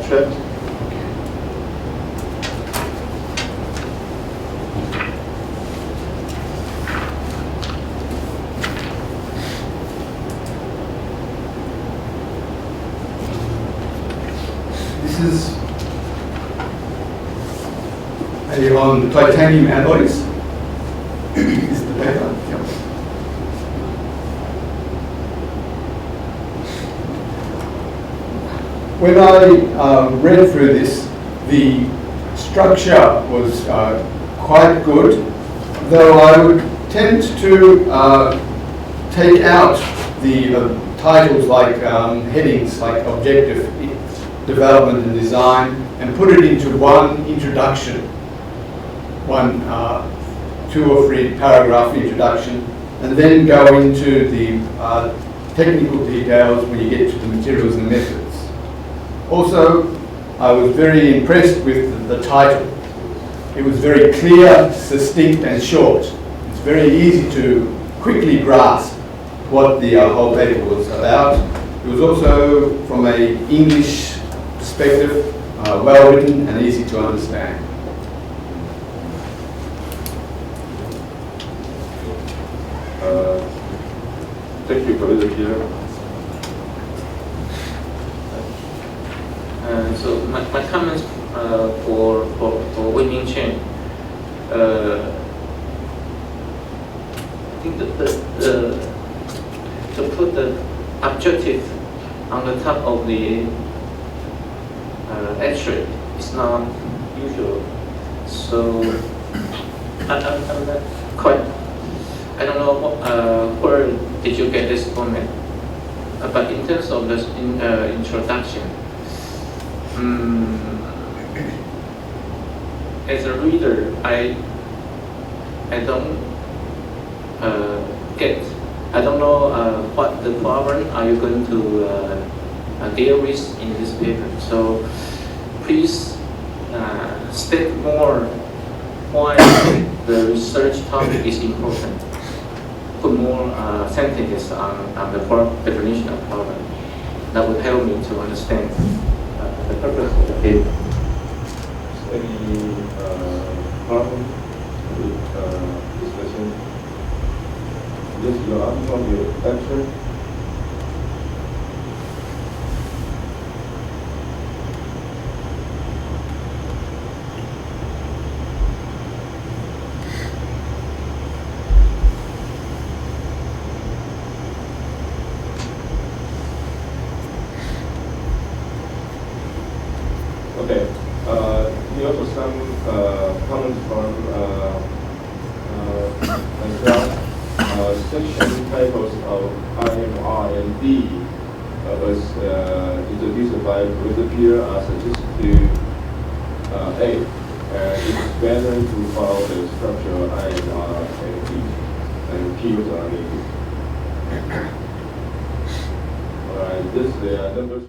Chen. This is on titanium alloys. This is the paper. Yeah. When I read through this, the structure was quite good, though I would tend to take out the titles like headings like objective development and design and put it into one introduction, one 2 or 3 paragraph introduction, and then go into the technical details when you get to the materials and methods. Also, I was very impressed with the title. It was very clear, succinct and short. It's very easy to quickly grasp what the whole paper was about. It was also, from an English perspective, well written and easy to understand. Thank you, Professor Peter. So my comments for Ming Chen. I think to put the objective on the top of the X-ray is not usual. So I'm not quite. I don't know where did you get this comment. But in terms of the introduction. As a reader, I don't I don't know what the problem are you going to deal with in this paper. So please state more why the research topic is important. Put more sentences on the definition of problem. That would help me to understand the purpose of the paper. Any problem with discussion? Yes, you are from your lecture. Okay. Here also some comments from myself. Section titles of IMR and D was introduced by Professor Peter are suggested to A. It's better to follow the structure IMR and D, and P was on it. Alright, this is the numbers.